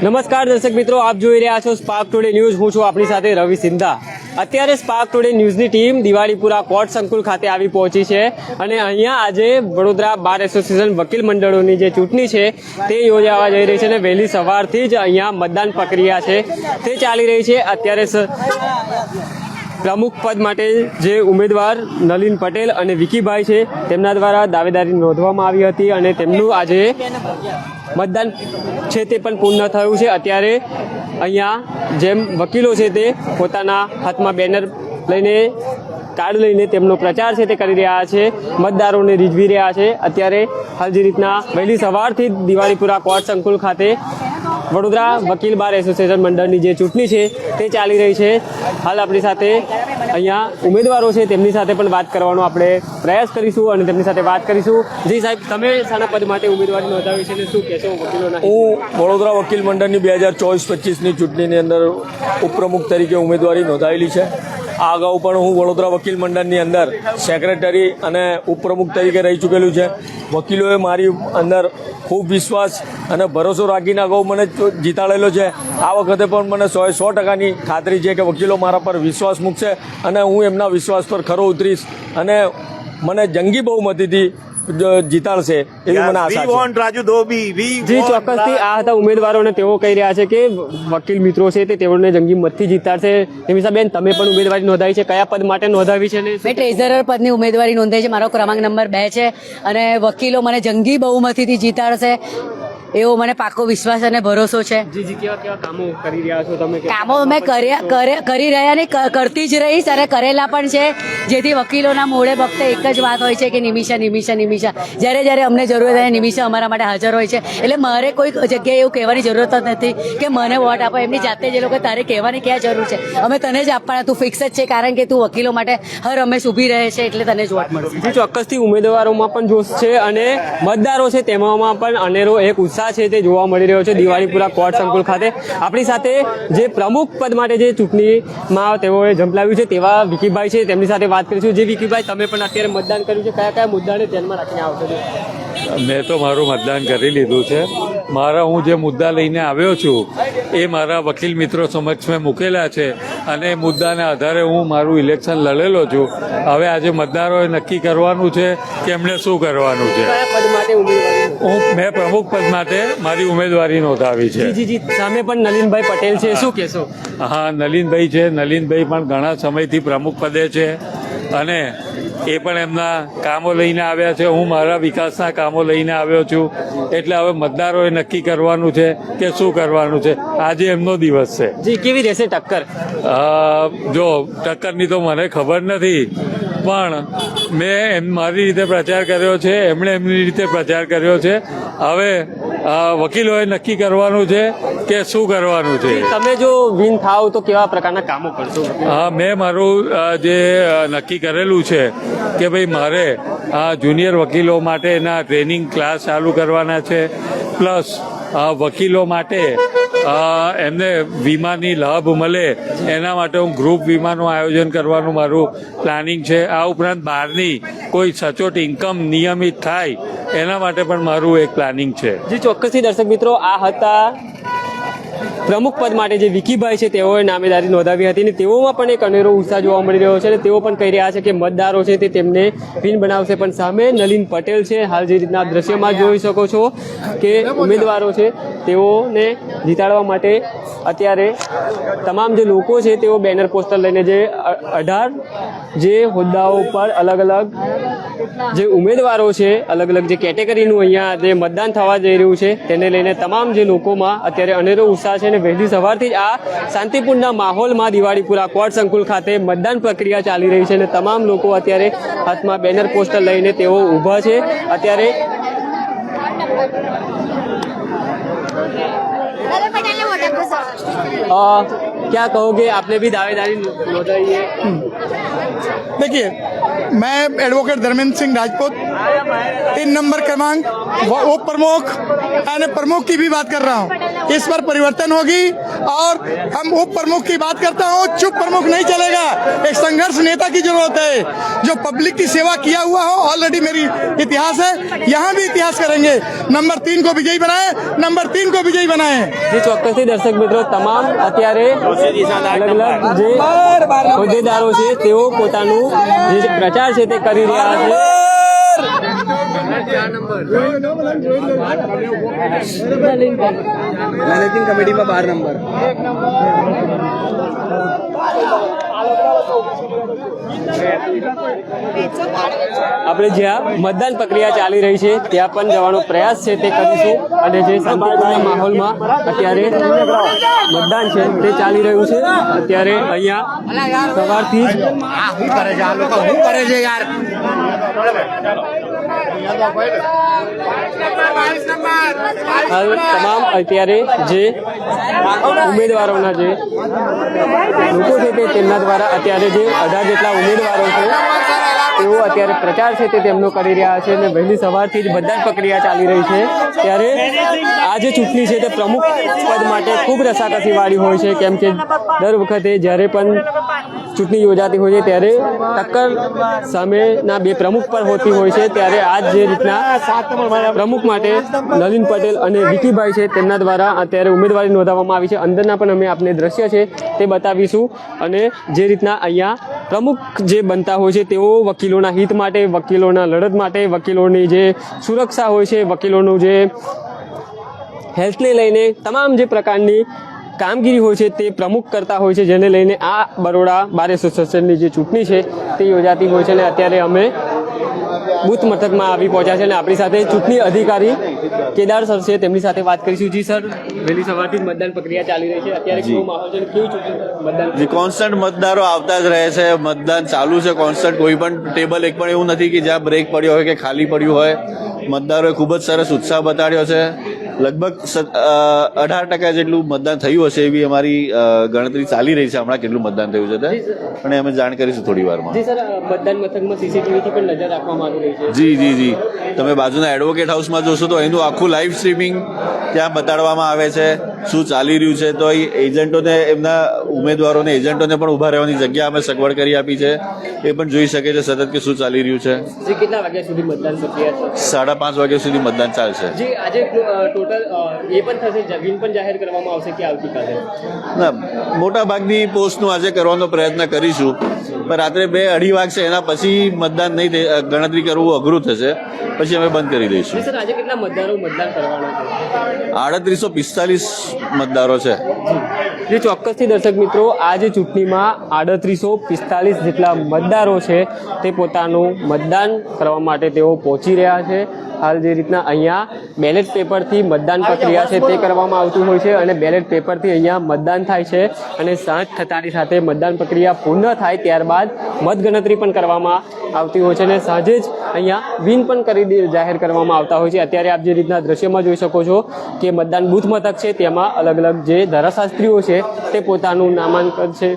નમસ્કાર દર્શક મિત્રો, આપ જોઈ રહ્યા છો સ્પાર્ક ટુડે ન્યૂઝ. હું છું આપણી સાથે રવિ સિંધા. અત્યારે સ્પાર્ક ટુડે ન્યૂઝની ટીમ દિવાળીપુરા કોર્ટ સંકુલ ખાતે આવી પહોંચી છે અને અહીંયા આજે વડોદરા બાર એસોસિએશન વકીલ મંડળોની જે ચૂંટણી છે તે યોજાવા જઈ રહી છે અને વહેલી સવારથી જ અહીંયા મતદાન પ્રક્રિયા છે તે ચાલી રહી છે. અત્યારે પ્રમુખ પદ માટે જે ઉમેદવાર નલિન પટેલ અને વિકીભાઈ છે તેમના દ્વારા દાવેદારી નોંધવામાં આવી હતી અને તેમનું આજે મતદાન છે તે પણ પૂર્ણ થયું છે. અત્યારે અહીંયા જેમ વકીલો છે તે પોતાના હાથમાં બેનર લઈને કાર્ડ લઈને તેમનો પ્રચાર છે તે કરી રહ્યા છે, મતદારોને રીઝવી રહ્યા છે. અત્યારે હાલ જે રીતના વહેલી સવારથી દિવાળીપુરા કોર્ટ સંકુલ ખાતે વડોદરા વકીલ બાર એસોસિએશન મંડળની જે ચૂંટણી છે તે ચાલી રહી છે. હાલ આપણી સાથે અહીંયા ઉમેદવારો છે તેમની સાથે પણ વાત કરવાનો આપણે પ્રયાસ કરીશું અને તેમની સાથે વાત કરીશું. જી સાહેબ, તમે શાના પદ માટે ઉમેદવારી નોંધાવી છે અને શું કહેશો વકીલોના? હું વડોદરા વકીલ મંડળની 2024-25ની ચૂંટણીની અંદર ઉપપ્રમુખ તરીકે ઉમેદવારી નોંધાવેલી છે. આ અગાઉ પણ હું વડોદરા વકીલ મંડળની અંદર સેક્રેટરી અને ઉપપ્રમુખ તરીકે રહી ચૂકેલું છે. વકીલોએ મારી અંદર ખૂબ વિશ્વાસ અને ભરોસો રાખીને અગાઉ મને જીતાડેલો છે. આ વખતે પણ મને 100% ખાતરી છે કે વકીલો મારા પર વિશ્વાસ મૂકશે અને હું એમના વિશ્વાસ પર ખરો ઉતરીશ અને મને જંગી બહુમતીથી જીતાડશે એવી મને આશા છે. જી ચોક્કસથી આ હતા ઉમેદવારો અને તેઓ કહી રહ્યા છે કે વકીલ મિત્રો છે તે તેઓને જંગી મતથી જીતાડશે. નિમિષાબેન, તમે પણ ઉમેદવારી નોંધાવી છે, કયા પદ માટે નોંધાવી છે? મેં ટ્રેઝરર પદની ઉમેદવારી નોંધાવી છે. મારો ક્રમાંક નંબર 2 છે અને વકીલો મને જંગી બહુમતીથી જીતાડશે એવો મને પાકો વિશ્વાસ અને ભરોસો છે. જી કેવા કામો કરી રહ્યા છો તમે? કામો મેં કરી રહ્યા ને કરતી જ રહીશ અને કરેલા પણ છે, જેથી વકીલોના મોઢે ફક્ત એક જ વાત હોય છે કે નિમિષા. જ્યારે અમને જરૂર હોય ત્યારે નિમિષા અમારા માટે હાજર હોય છે. એટલે મારે કોઈ જગ્યાએ એવું કહેવાની જરૂરત જ નથી કે મને વોટ આપો. એમની જાતે જ એ લોકો તારે કહેવાની ક્યાં જરૂર છે? અમે તને જ આપવાના, તું ફિક્સ જ છે, કારણ કે તું વકીલો માટે હર હંમેશ ઊભી રહે છે, એટલે તને જ વોટ મળશે. જી ચોક્કસથી ઉમેદવારોમાં પણ જોશ છે અને મતદારો છે તેમાં પણ અનેરો એક ઉત્સાહ છે તે જોવા મળી રહ્યો છે દિવાળીપુરા કોર્ટ સંકુલ ખાતે. આપણી સાથે જે પ્રમુખ પદ માટે જે ચૂંટણીમાં તેઓએ ઝંપલાવ્યું છે તેવા વિકીભાઈ છે, તેમની સાથે વાત કરીશું. જે વિકીભાઈ, તમે પણ અત્યારે મતદાન કર્યું છે, કયા મુદ્દાને ધ્યાનમાં રાખીને આવશો? મેં તો મારું મતદાન કરી લીધું છે. હું જે મુદ્દા લઈને આવ્યો છું એ મારા વકીલ મિત્રો સમક્ષ મેં મૂકેલા છે અને એ મુદ્દાના આધારે હું મારું ઇલેક્શન લડેલો છું. હવે આજે મતદારોએ નક્કી કરવાનું છે કે એમણે શું કરવાનું છે. મેં પ્રમુખ પદ માટે મારી ઉમેદવારી નોંધાવી છે. જી સામે પણ નલિનભાઈ પટેલ છે, શું કહેશો? હા, નલિનભાઈ છે. નલિનભાઈ પણ ઘણા સમયથી પ્રમુખ પદે છે અને એ પણ એમના કામો લઈને આવ્યા છે. હું મારા વિકાસના કામો લઈને આવ્યો છું. એટલે હવે મતદારોએ નક્કી કરવાનું છે કે શું કરવાનું છે. આજે એમનો દિવસ છે. જી, કેવી રહેશે ટક્કર? જો ટક્કરની તો મને ખબર નથી, પણ મેં મારી રીતે પ્રચાર કર્યો છે, એમણે એમની રીતે પ્રચાર કર્યો છે. હવે વકીલોએ નક્કી કરવાનું છે કે શું કરવાનું છે. તમે જો વિન થાવ તો કેવા પ્રકારના કામો કરશો? હા, મેં મારું જે નક્કી કરેલું છે કે ભાઈ મારે જુનિયર વકીલો માટેના ટ્રેનિંગ ક્લાસ ચાલુ કરવાના છે, પ્લસ વકીલો માટે એમને વીમાની લાભ મળે એના માટે હું ગ્રુપ વીમાનું આયોજન કરવાનું મારું પ્લાનિંગ છે. આ ઉપરાંત બહારની કોઈ સચોટ ઇન્કમ નિયમિત થાય એના માટે પણ મારું એક પ્લાનિંગ છે. જી ચોક્કસથી દર્શક મિત્રો, આ હતા પ્રમુખ પદ માટે જે વિકીભાઈ છે તેઓએ નામેદારી નોંધાવી હતી અને તેઓમાં પણ એક અનેરો ઉત્સાહ જોવા મળી રહ્યો છે અને તેઓ પણ કહી રહ્યા છે કે મતદારો છે તે તેમને વિન બનાવશે. પણ સામે નલિન પટેલ છે. હાલ જે રીતના દ્રશ્યમાં જોઈ શકો છો કે ઉમેદવારો છે તેઓને જીતાડવા માટે અત્યારે તમામ જે લોકો છે તેઓ બેનર પોસ્ટર લઈને જે 18 જે હોદ્દાઓ પર અલગ અલગ જે ઉમેદવારો છે, અલગ અલગ જે કેટેગરીનું અહીંયા જે મતદાન થવા જઈ રહ્યું છે તેને લઈને તમામ જે લોકોમાં અત્યારે અનેરો ઉત્સાહ છે અને વહેલી સવારથી જ આ શાંતિપૂર્ણ માહોલમાં દિવાળીપુરા કોર્ટ સંકુલ ખાતે મતદાન પ્રક્રિયા ચાલી રહી છે અને તમામ લોકો અત્યારે હાથમાં બેનર પોસ્ટર લઈને તેઓ ઊભા છે. અત્યારે क्या कहोगे, आपने भी दावेदारी नोंधाई है? देखिए, मैं एडवोकेट धर्मेंद्र सिंह राजपूत 3 नंबर क्रमांक उप प्रमुख यानी प्रमुख की भी बात कर रहा हूँ, इस पर परिवर्तन होगी और हम उप प्रमुख की बात करता हूँ। चुप प्रमुख नहीं चलेगा, एक संघर्ष नेता की जरूरत है जो पब्लिक की सेवा किया हुआ हो। ऑलरेडी मेरी इतिहास है, यहाँ भी इतिहास करेंगे। नंबर 3 को विजयी बनाए, नंबर 3 को विजयी बनाए। જે ચોક્કસથી દર્શક મિત્રો તમામ અત્યારે અલગ અલગ જે હોદ્દેદારો છે તેઓ પોતાનું જે પ્રચાર છે તે કરી રહ્યા છે। मैनेजिंग कमेटी में 12 नंबर। આપણે જ્યાં મતદાન પ્રક્રિયા ચાલી રહી છે ત્યાં પણ જવાનો પ્રયાસ છે તે કરીશું અને જે સમાજના માહોલમાં અત્યારે મતદાન છે તે ચાલી રહ્યું છે। અત્યારે અહીંયા સવારથી જ હાલ તમામ અત્યારે જે ઉમેદવારોના જે લોકો છે તે તેમના દ્વારા અત્યારે જે 18 જેટલા ઉમેદવારો છે તેઓ અત્યારે પ્રચાર છે તે તેમનો કરી રહ્યા છે અને વહેલી સવારથી જ મતદાન પ્રક્રિયા ચાલી રહી છે। ત્યારે આ જે ચૂંટણી છે તે પ્રમુખ પદ માટે ખૂબ રસાકસી વાળી હોય છે, કેમ કે દર વખતે જ્યારે પણ ચૂંટણી યોજાતી હોય છે ત્યારે ટક્કર સામેના બે પ્રમુખ પર હોતી હોય છે। ત્યારે આજ જે રીતના પ્રમુખ માટે નલિન પટેલ અને વિકીભાઈ છે તેમના દ્વારા અત્યારે ઉમેદવારી નોંધાવવામાં આવી છે। અંદરના પણ અમે આપને દ્રશ્ય છે તે બતાવીશું અને જે રીતના અહીંયા પ્રમુખ જે બનતા હોય છે તેઓ વકીલોના હિત માટે, વકીલોના લડત માટે, વકીલોની જે સુરક્ષા હોય છે, વકીલોનું જે હેલ્થને લઈને તમામ જે પ્રકારની કામગીરી હોય છે તે પ્રમુખ કરતા હોય છે, જેને લઈને આ બરોડા બાર એસોસિએશનની જે ચૂંટણી છે તે યોજાતી હોય છે। અને અત્યારે અમે બૂથ મથકમાં આવી પહોંચ્યા છે અને આપણી સાથે ચૂંટણી અધિકારી કેદાર સર છે, તેમની સાથે વાત કરીશું। જી સર, વહેલી સવારથી જ મતદાન પ્રક્રિયા ચાલી રહી છે, અત્યારે કેવો માહોલ છે, કેવી ચૂંટણી મતદાન? કોન્સ્ટન્ટ મતદારો આવતા જ રહે છે, મતદાન ચાલુ છે કોન્સ્ટન્ટ, કોઈ પણ ટેબલ એક પણ એવું નથી કે જ્યાં બ્રેક પડ્યો હોય કે ખાલી પડ્યું હોય। મતદારોએ ખૂબ જ સરસ ઉત્સાહ બતાડ્યો છે। લગભગ 18% જેટલું મતદાન થયું હશે એવી અમારી ગણતરી ચાલી રહી છે। હમણાં કેટલું મતદાન થયું છે તે પણ અમે જાણ કરીશું થોડી વારમાં। જી સર, મતદાન મથકમાં સીસીટીવીથી પણ નજર રાખવામાં આવી રહી છે? જી જી જી, તમે બાજુના એડવોકેટ હાઉસમાં જોશો તો એનું આખું લાઈવ સ્ટ્રીમિંગ ત્યાં બતાડવામાં આવે છે શું ચાલી રહ્યું છે। તો એજન્ટોને, એમના ઉમેદવારોને, એજન્ટોને પણ ઊભા રહેવાની જગ્યા અમે સગવડ કરી આપી છે, એ પણ જોઈ શકે છે સતત કે શું ચાલી રહ્યું છે। જી, કેટલા વાગ્યા સુધી મતદાન પ્રક્રિયા છે? 5:30 વાગ્યા સુધી મતદાન ચાલશે। જી, આજે ટોટલ એ પણ થશે, જમીન પણ જાહેર કરવામાં આવશે કે આવતીકાલે? ના, મોટા ભાગની પોસ્ટનું આજે કરવાનો પ્રયત્ન કરીશું, પણ રાત્રે 2-2:30 વાગશે એના પછી મતદાન નહીં, ગણતરી કરવું અઘરું થશે, પછી અમે બંધ કરી દઈશું। સર, આજે કેટલા મતદારો મતદાન કરવાના છે? 3845 મતદારો છે। જે ચોક્કસથી દર્શક મિત્રો, આ જે ચૂંટણીમાં 3845 જેટલા મતદારો છે તે પોતાનું મતદાન કરવા માટે તેઓ પહોંચી રહ્યા છે। હાલ જે રીતના અહીંયા બેલેટ પેપરથી મતદાન પ્રક્રિયા છે તે કરવામાં આવતું હોય છે અને બેલેટ પેપરથી અહીંયા મતદાન થાય છે અને સાંજ થતાની સાથે મતદાન પ્રક્રિયા પૂર્ણ થાય ત્યારબાદ મતગણતરી પણ કરવામાં આવતી હોય છે અને સાંજે જ અહીંયા વિન પણ જાહેર કરવામાં આવતા હોય છે। અત્યારે આપ જે રીતના દ્રશ્યમાં જોઈ શકો છો કે મતદાન બૂથ મથક છે, તેમાં અલગ અલગ જે ધારાશાસ્ત્રીઓ છે તે પોતાનું નામાંકન છે,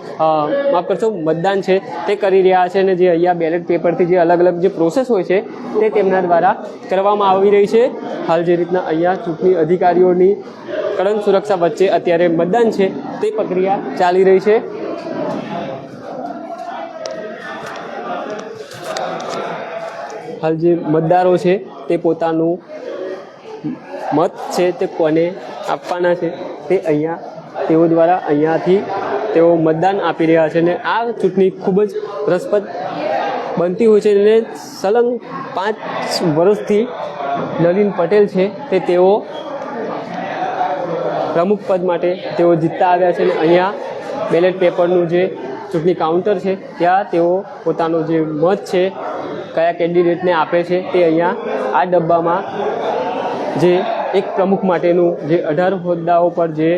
માફ કરશો, મતદાન છે તે કરી રહ્યા છે અને જે અહીંયા બેલેટ પેપરથી જે અલગ અલગ જે પ્રોસેસ હોય છે તે તેમના દ્વારા કરવામાં આવી રહી છે। હાલ જે રીતના અહીંયા ચૂંટણી અધિકારીઓની કડક સુરક્ષા વચ્ચે અત્યારે મતદાન છે તે પ્રક્રિયા ચાલી રહી છે। હાલ જે મતદારો છે તે પોતાનું મત છે તે કોને આપવાના છે તે અહીંયા તેઓ દ્વારા અહીંયાથી તેઓ મતદાન આપી રહ્યા છે અને આ ચૂંટણી ખૂબ જ રસપ્રદ બનતી હોય છે અને સલંગ 5 વર્ષથી નલિન પટેલ છે તેઓ પ્રમુખ પદ માટે તેઓ જીતતા આવ્યા છે અને અહીંયા બેલેટ પેપરનું જે ચૂંટણી કાઉન્ટર છે ત્યાં તેઓ પોતાનો જે મત છે કયા કેન્ડિડેટને આપે છે તે અહીંયા આ ડબ્બામાં જે એક પ્રમુખ માટેનું જે 18 હોદ્દાઓ પર જે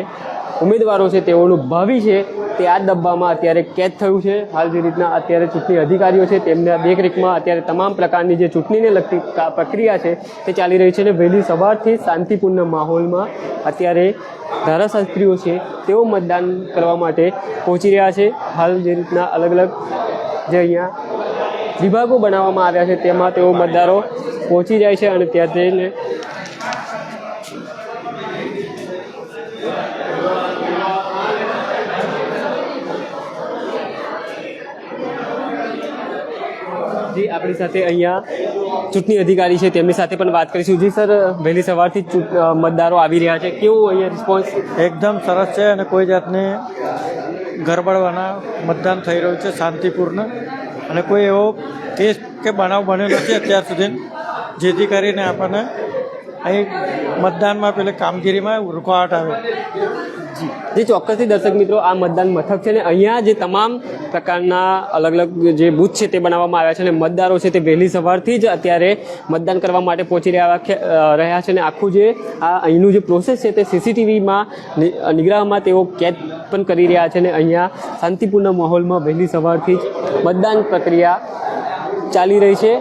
ઉમેદવારો છે તેઓનું ભાવિ છે તે આ ડબ્બામાં અત્યારે કેદ થયું છે। હાલ જે રીતના અત્યારે ચૂંટણી અધિકારીઓ છે તેમના દેખરેખમાં અત્યારે તમામ પ્રકારની જે ચૂંટણીને લગતી પ્રક્રિયા છે તે ચાલી રહી છે અને વહેલી સવારથી શાંતિપૂર્ણ માહોલમાં અત્યારે ધારાશાસ્ત્રીઓ છે તેઓ મતદાન કરવા માટે પહોંચી રહ્યા છે। હાલ જે રીતના અલગ અલગ જે અહીંયા વિભાગો બનાવવામાં આવ્યા છે તેમાં તેઓ મતદારો પહોંચી જાય છે અને ત્યાં જઈને જી આપણી સાથે અહીંયા ચૂંટણી અધિકારી છે તેમની સાથે પણ વાત કરીશું. જી સર, વહેલી સવારથી જ મતદારો આવી રહ્યા છે, કેવું અહીંયા રિસ્પોન્સ? એકદમ સરસ છે અને કોઈ જાતની ગરબડવાના મતદાન થઈ રહ્યું છે શાંતિપૂર્ણ, અને કોઈ એવો કેસ કે બનાવ બન્યો નથી અત્યાર સુધી, જેથી કરીને આપણને અહીં મતદાનમાં પેલે કામગીરીમાં રૂકાવટ આવે. જે ચોક્કસથી દર્શક મિત્રો, આ મતદાન મથક છે ને અહીંયા જે તમામ પ્રકારના અલગ અલગ જે બૂથ છે તે બનાવવામાં આવ્યા છે અને મતદારો છે તે વહેલી સવારથી જ અત્યારે મતદાન કરવા માટે પહોંચી રહ્યા છે અને આખું જે આ અહીંનું જે પ્રોસેસ છે તે સીસીટીવીમાં નિગ્રહમાં તેઓ કેદ પણ કરી રહ્યા છે અને અહીંયા શાંતિપૂર્ણ માહોલમાં વહેલી સવારથી જ મતદાન પ્રક્રિયા ચાલી રહી છે.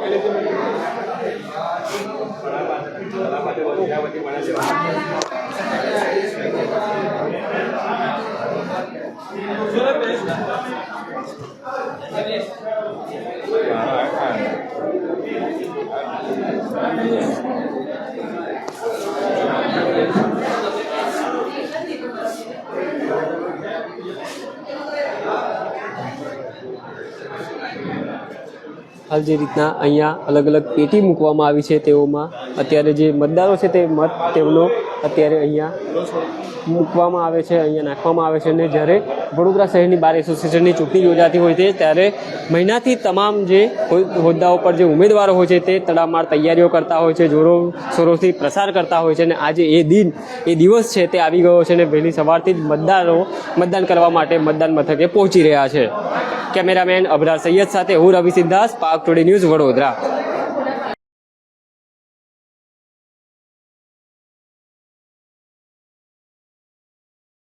હાલ જે રીતના અહીંયા અલગ અલગ પેટી મૂકવામાં આવી છે તેઓમાં અત્યારે જે મતદારો છે તે મત તેમનો અત્યારે અહીંયા મૂકવામાં આવે છે, અહીંયા નાખવામાં આવે છે. અને જ્યારે વડોદરા શહેરની બાર એસોસિએશનની ચૂંટણી યોજાતી હોય છે ત્યારે મહિનાથી તમામ જે હોદ્દાઓ પર જે ઉમેદવારો હોય છે તે તડામાર તૈયારીઓ કરતા હોય છે, જોરો શોરોથી પ્રસાર કરતા હોય છે અને આજે એ દિવસ છે તે આવી ગયો છે અને વહેલી સવારથી જ મતદારો મતદાન કરવા માટે મતદાન મથકે પહોંચી રહ્યા છે. કેમેરામેન અબરાર સૈયદ સાથે હું રવિ સિદ્ધાર્થ, પાક ટુડે ન્યૂઝ, વડોદરા.